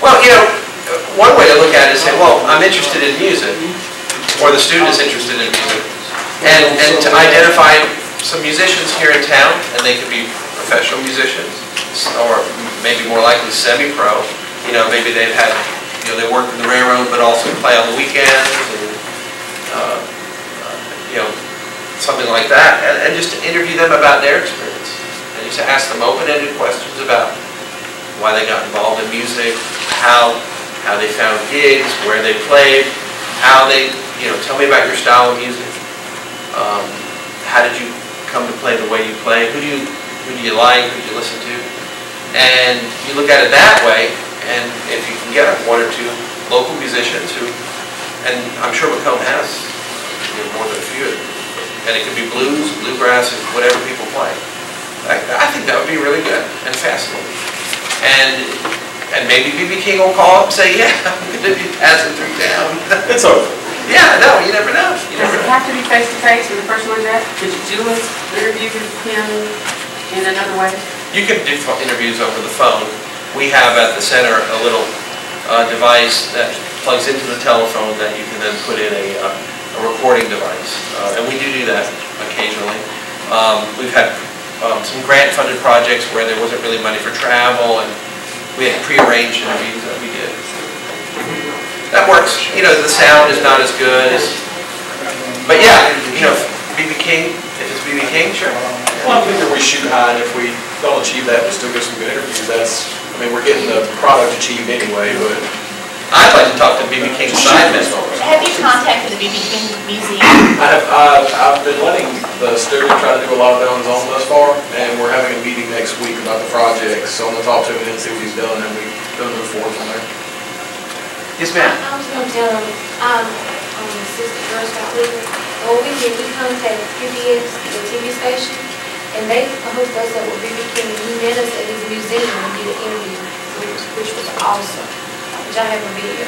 Well, one way to look at it is say, well, I'm interested in music, or the student is interested in music, and to identify some musicians here in town, and they could be professional musicians, or maybe more likely semi-pro. Maybe they've had, they work in the railroad, but also play on the weekends, and something like that, and just to interview them about their experience, and just to ask them open-ended questions about why they got involved in music, how they found gigs, where they played, how they, tell me about your style of music. How did you come to play the way you play? Who do you like? Who do you listen to? And you look at it that way, and if you can get one or two local musicians who, and I'm sure Macomb has more than a few, and it could be blues, bluegrass, and whatever people play. I think that would be really good and fascinating. And maybe B.B. King will call up and say, yeah, I'm going to be passing through town. It's over. Yeah, no, you never know. Does it have to be face-to-face when the person was at? Could you do an interview with him in another way? You can do interviews over the phone. We have at the center a little device that plugs into the telephone that you can then put in a recording device. And we do that occasionally. We've had some grant-funded projects where there wasn't really money for travel, and we had pre-arranged interviews that we did. That works. The sound is not as good as, but yeah, B.B. King, if it's B.B. King, sure. Well, I think that we shoot high, and if we don't achieve that, we still get some good interviews. We're getting the product achieved anyway, but I'd like to talk to B.B. King's sidemen. Have you contacted the B.B. King Museum? I've been letting the student try to do a lot of goings on thus far, and we're having a meeting next week about the project, so I'm going to talk to him and see what he's done, and we're going to move forward from there. Yes, ma'am. I was going to tell them, I'm an assistant Girl Scout leader. Over here, we contacted PBS, the TV station, and they hooked us up with B.B. King. He met us at his museum and did an interview, which was awesome. Which I have a video.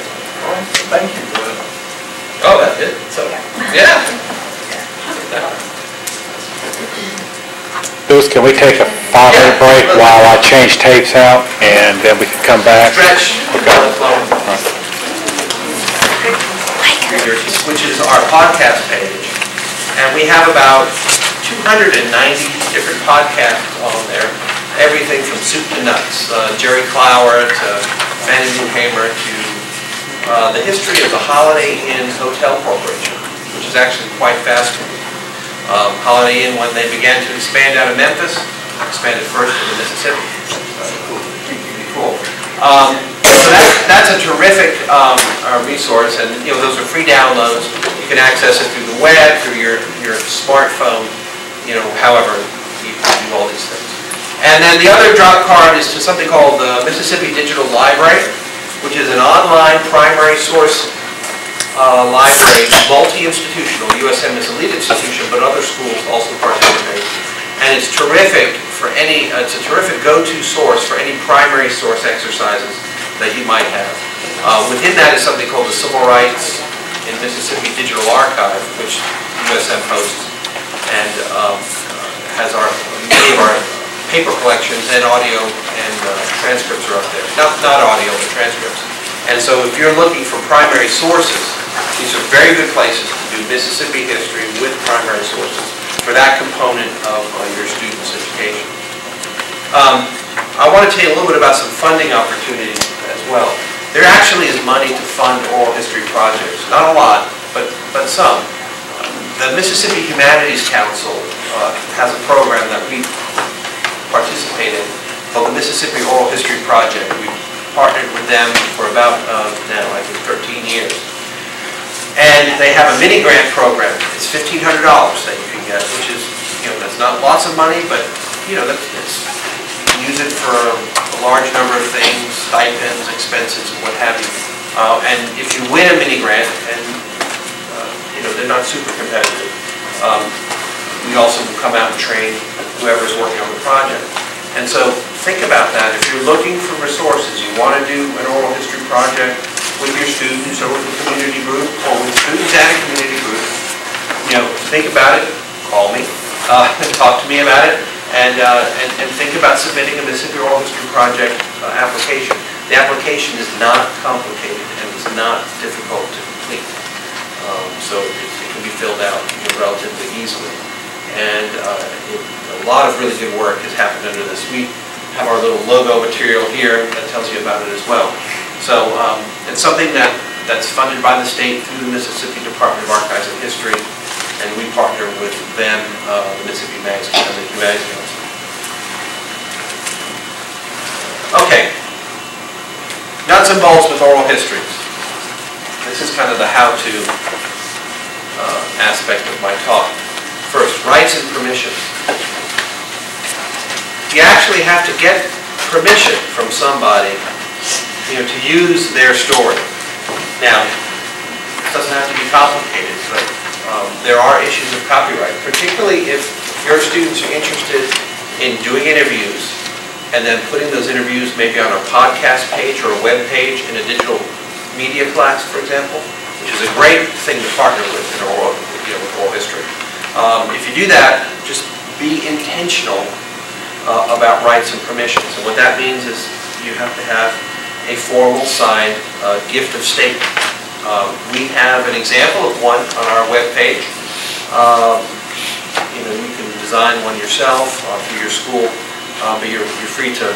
Thank you. Oh, that's it. So, yeah. Louis, can we take a 5-minute break while I change tapes out, and then we can come back? Stretch. Okay. Which is our podcast page, and we have about 290 different podcasts on there. Everything from soup to nuts, Jerry Clower to Fannie Lou Hamer to the history of the Holiday Inn Hotel Corporation, which is actually quite fascinating. Holiday Inn, when they began to expand out of Memphis, expanded first to the Mississippi. Cool. So that's a terrific resource, and those are free downloads. You can access it through the web, through your smartphone, however you can do all these things. And then the other drop card is to something called the Mississippi Digital Library, which is an online primary source library, multi-institutional. USM is a lead institution, but other schools also participate. And it's terrific for it's a terrific go-to source for any primary source exercises that you might have. Within that is something called the Civil Rights in Mississippi Digital Archive, which USM hosts, and has many of our paper collections and audio and transcripts are up there. Not audio, but transcripts. And so if you're looking for primary sources, these are very good places to do Mississippi history with primary sources for that component of your students' education. I want to tell you a little bit about some funding opportunities as well. There actually is money to fund oral history projects. Not a lot, but some. The Mississippi Humanities Council has a program that we participate in called the Mississippi Oral History Project. We've partnered with them for about now, I think, 13 years. And they have a mini grant program. It's $1,500 that you can get, which is, that's not lots of money, but, use it for a large number of things, stipends, expenses, and what have you. And if you win a mini grant, and they're not super competitive, we also will come out and train whoever's working on the project. And so think about that. If you're looking for resources, you want to do an oral history project with your students or with a community group, or with students and a community group, think about it, call me, talk to me about it, and think about submitting a Mississippi Oral History Project application. The application is not complicated and it's not difficult to complete. So it can be filled out relatively easily. And a lot of really good work has happened under this. We have our little logo material here that tells you about it as well. So it's something that's funded by the state through the Mississippi Department of Archives and History, and we partner with them, the Mississippi Magazine and the Humanities Council. Okay, nuts and bolts with oral histories. This is kind of the how-to aspect of my talk. First, rights and permissions. You actually have to get permission from somebody, to use their story. Now, it doesn't have to be complicated, but there are issues of copyright, particularly if your students are interested in doing interviews and then putting those interviews maybe on a podcast page or a web page in a digital media class, for example, which is a great thing to partner with in oral, with oral history. If you do that, just be intentional about rights and permissions. And what that means is you have to have a formal signed gift of statement. We have an example of one on our web page. You can design one yourself through your school, but you're free to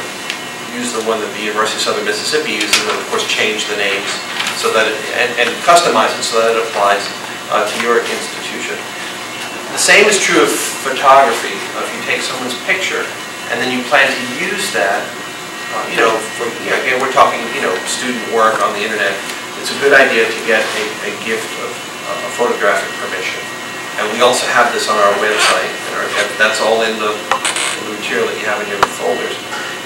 use the one that the University of Southern Mississippi uses, and of course change the names so that and customize it so that it applies to your institution. The same is true of photography. If you take someone's picture and then you plan to use that, again, we're talking, student work on the internet. It's a good idea to get a gift of a photographic permission. And we also have this on our website. That's all in the material that you have in your folders.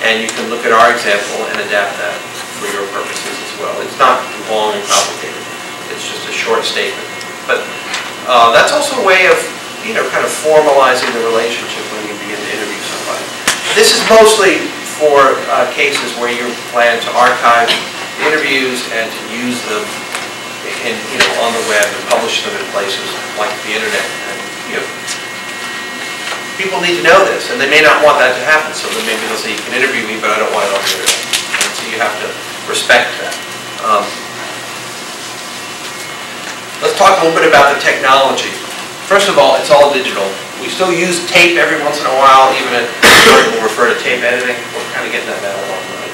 And you can look at our example and adapt that for your purposes as well. It's not long and complicated. It's just a short statement. But that's also a way of, kind of formalizing the relationship when you begin to interview somebody. This is mostly for cases where you plan to archive interviews and to use them on the web and publish them in places like the internet. And, people need to know this, and they may not want that to happen, so then maybe they'll say, you can interview me, but I don't want it on the internet. And so you have to respect that. Let's talk a little bit about the technology. First of all, it's all digital. We still use tape every once in a while, even at we'll refer to tape editing. We're kind of getting that now along the way.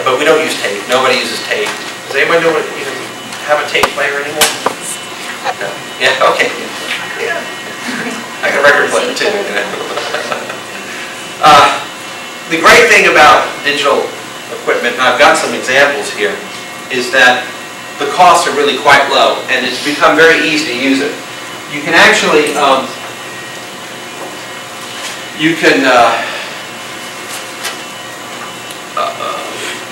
But we don't use tape. Nobody uses tape. Does anyone know what, have a tape player anymore? No. Yeah, okay. Yeah. I got a record player too. The great thing about digital equipment, and I've got some examples here, is that the costs are really quite low, and it's become very easy to use it. You can actually, let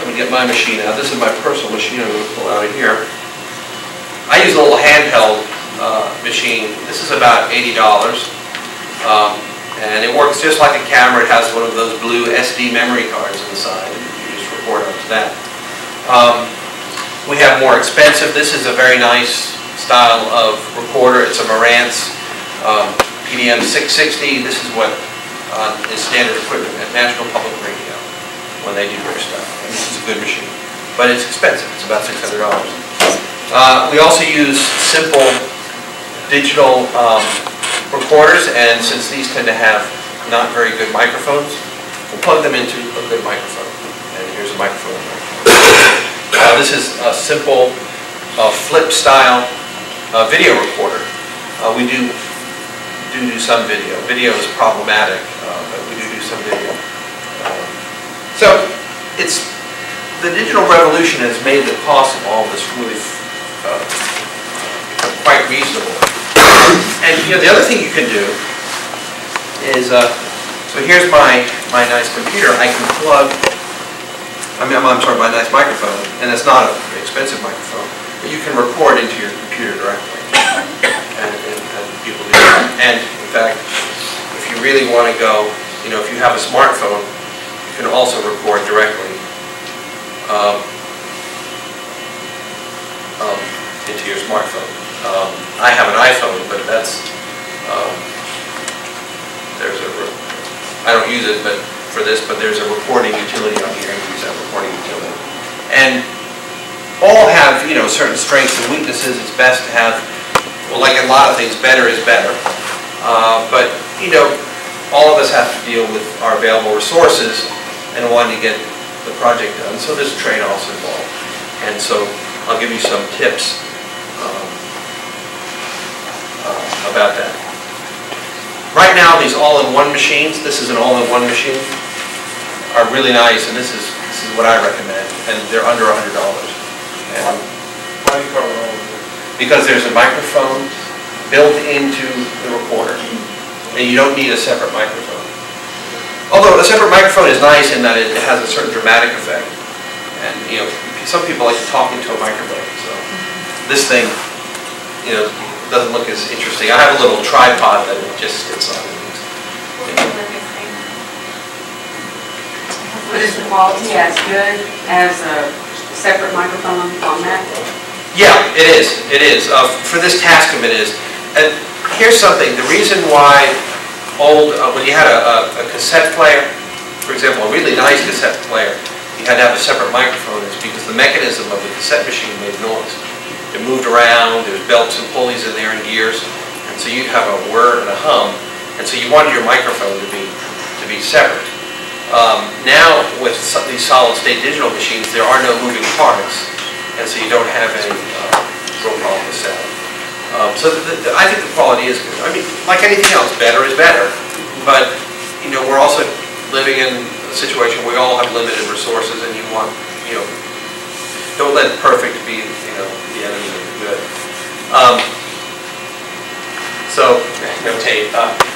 me get my machine out. This is my personal machine I'm going to pull out of here. I use a little handheld machine. This is about $80. And it works just like a camera. It has one of those blue SD memory cards inside. You just record up to that. We have more expensive. This is a very nice style of recorder. It's a Marantz PDM 660. This is what is standard equipment at National Public Radio when they do their stuff. And this is a good machine. But it's expensive. It's about $600. We also use simple digital recorders, and since these tend to have not very good microphones, we'll plug them into a good microphone. And here's a microphone. This is a simple flip style video recorder. We do some video. Video is problematic, but we do some video. So the digital revolution has made the cost of all this really quite reasonable. And the other thing you can do is, so here's my nice computer. I can plug, I'm sorry, my nice microphone, and it's not an expensive microphone, but you can record into your computer directly. And people do that. And in fact, if you really want to go, if you have a smartphone, you can also record directly into your smartphone. I have an iPhone, but that's, I don't use it but for this, but there's a recording utility on here. I can use that recording utility. And all have, you know, certain strengths and weaknesses. It's best to have, well, like a lot of things, better is better. But, you know, all of us have to deal with our available resources and wanting to get the project done. So there's trade-offs involved. And so I'll give you some tips about that. Right now, these all-in-one machines, this is an all-in-one machine, are really nice, and this is what I recommend, and they're under $100. And Why do you cover all of this? because there's a microphone built into the recorder, and you don't need a separate microphone. Although a separate microphone is nice in that it has a certain dramatic effect, and you know, some people like to talk into a microphone. So this thing, you know, doesn't look as interesting. I have a little tripod that it just sits on. But is the quality as good as a separate microphone on that? Yeah, it is. It is. For this TAHGMS, it is. And here's something. The reason why when you had a cassette player, for example, a really nice cassette player, you had to have a separate microphone is because the mechanism of the cassette machine made noise. It moved around, there's belts and pulleys in there and gears, and so you'd have a whir and a hum, and so you wanted your microphone to be separate. Now, with these solid-state digital machines, there are no moving parts, and so you don't have any real problem with sound. So I think the quality is good. I mean, like anything else, better is better, but you know, we're also living in a situation where we all have limited resources, and you want, you know, don't let perfect be, you know, the enemy of the good. So, no tape.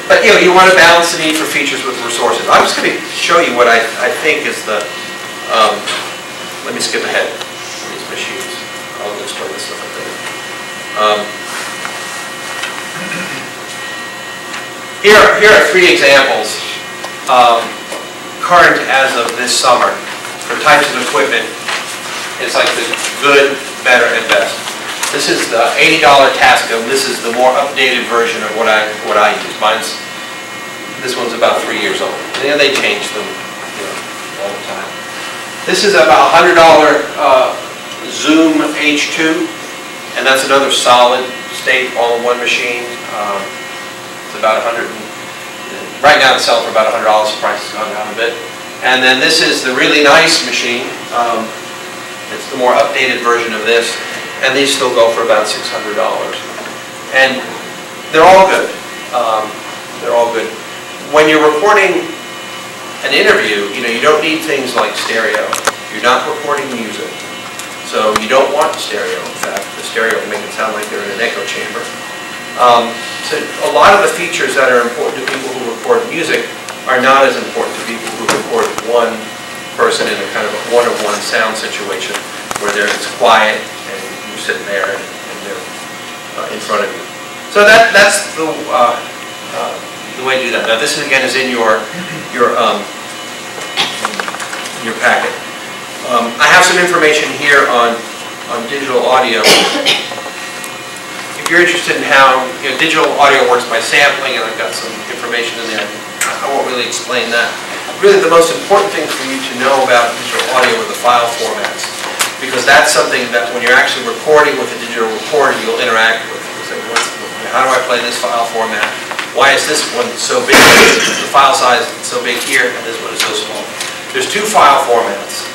But you know, you want to balance the need for features with resources. I'm just going to show you what I think is the. Let me skip ahead. These machines. I'll explain this stuff later. Here are 3 examples. Current as of this summer for types of equipment. It's like the good, better, and best. This is the $80 TAHGMS. This is the more updated version of what I use. This one's about 3 years old. And they change them, you know, all the time. This is about $100 Zoom H2, and that's another solid state all-in-one machine. It's about right now it's selling for about $100. The price has gone down a bit. And then this is the really nice machine. It's the more updated version of this, and these still go for about $600. And they're all good. They're all good. When you're recording an interview, you know, you don't need things like stereo. You're not recording music, so you don't want stereo. In fact, the stereo will make it sound like they're in an echo chamber. So a lot of the features that are important to people who record music are not as important to people who record one person in a kind of a one-on-one sound situation where it's quiet and you're sitting there and they're in front of you. So that's the way to do that. Now this again is in your packet. I have some information here on digital audio. If you're interested in how digital audio works by sampling, and I've got some information in there, I won't really explain that. Really, the most important thing for you to know about digital audio are the file formats, because that's something that when you're actually recording with a digital recorder, you'll interact with. So how do I play this file format? Why is this one so big? The file size is so big here, and this one is so small. There's 2 file formats.